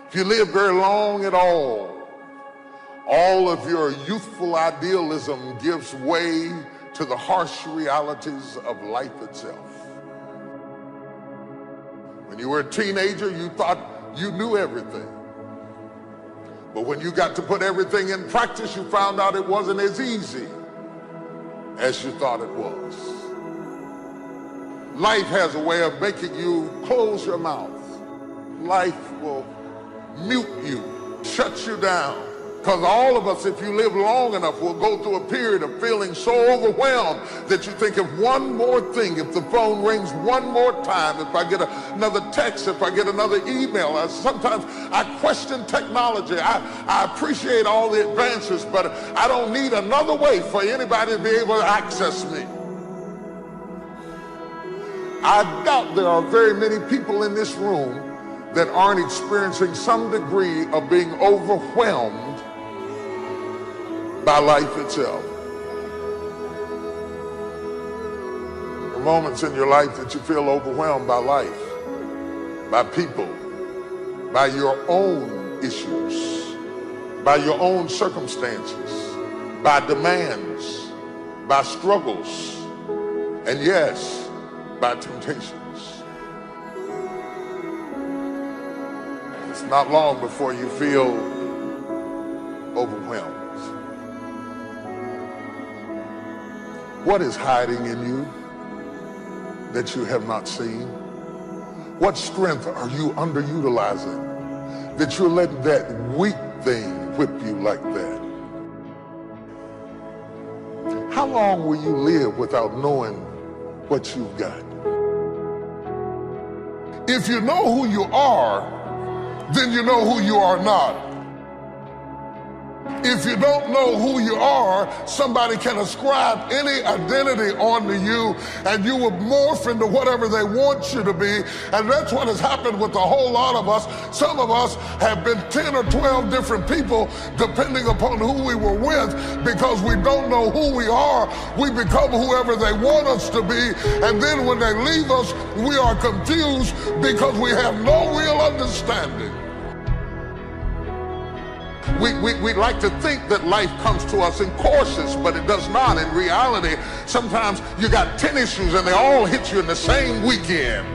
If you live very long at all of your youthful idealism gives way to the harsh realities of life itself. When you were a teenager, you thought you knew everything. But when you got to put everything in practice, you found out it wasn't as easy as you thought it was. Life has a way of making you close your mouth. Life will mute you, shut you down. Because all of us, if you live long enough, will go through a period of feeling so overwhelmed that you think of one more thing, if the phone rings one more time, if I get another text, if I get another email. Sometimes I question technology. I appreciate all the advances, but I don't need another way for anybody to be able to access me. I doubt there are very many people in this room that aren't experiencing some degree of being overwhelmed by life itself. There are moments in your life that you feel overwhelmed by life, by people, by your own issues, by your own circumstances, by demands, by struggles, and yes, by temptations. It's not long before you feel overwhelmed. What is hiding in you that you have not seen? What strength are you underutilizing that you're letting that weak thing whip you like that? How long will you live without knowing what you've got? If you know who you are, then you know who you are not. If you don't know who you are, somebody can ascribe any identity onto you and you will morph into whatever they want you to be. And that's what has happened with a whole lot of us. Some of us have been 10 or 12 different people depending upon who we were with, because we don't know who we are. We become whoever they want us to be. And then when they leave us, we are confused because we have no real understanding. We like to think that life comes to us in courses, but it does not. In reality, sometimes you got 10 issues and they all hit you in the same weekend.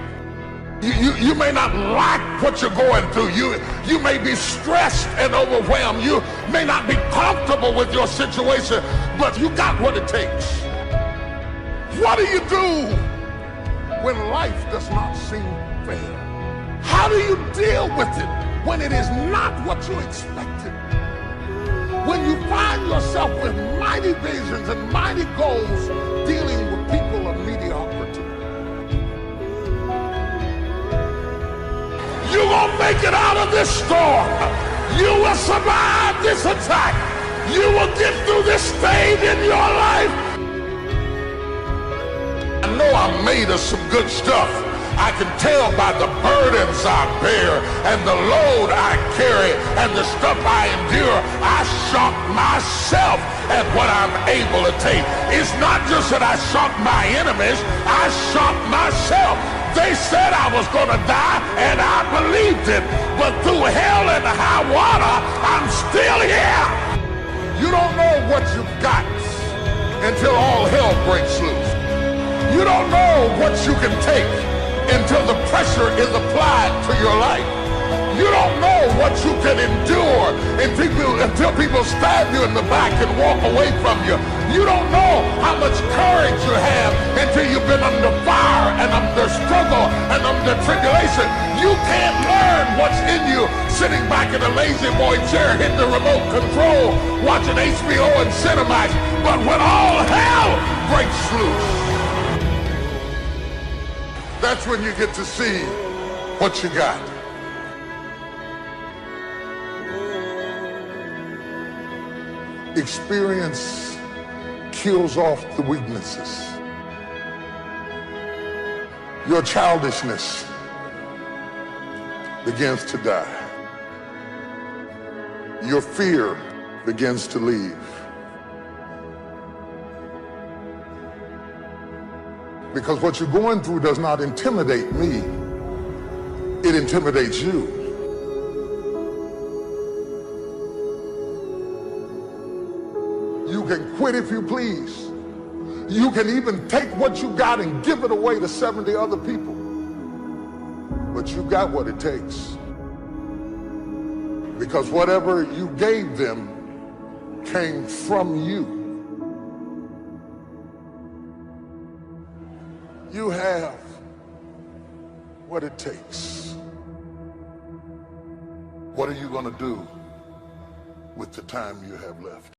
You may not like what you're going through. You may be stressed and overwhelmed. You may not be comfortable with your situation, but you got what it takes. What do you do when life does not seem fair? How do you deal with it when it is not what you expected? When you find yourself with mighty visions and mighty goals dealing with people of mediocrity. You're gonna make it out of this storm. You will survive this attack. You will get through this stage in your life. I know I'm made of some good stuff. I can tell by the burdens I bear and the load I carry and the stuff I endure. I shock myself at what I'm able to take. It's not just that I shock my enemies, I shock myself. They said I was going to die, and I believed it. But through hell and high water, I'm still here. You don't know what you've got until all hell breaks loose. You don't know what you can take until the pressure is applied to your life. You don't know what you can endure until people stab you in the back and walk away from you. You don't know how much courage you have until you've been under fire and under struggle and under tribulation. You can't learn what's in you sitting back in a lazy boy chair hitting the remote control, watching HBO and Cinemax. But when all hell breaks loose, that's when you get to see what you got. Experience kills off the weaknesses. Your childishness begins to die. Your fear begins to leave. Because what you're going through does not intimidate me. It intimidates you. quit if you please. You can even take what you got and give it away to 70 other people. But you got what it takes. Because whatever you gave them came from you. You have what it takes. What are you going to do with the time you have left?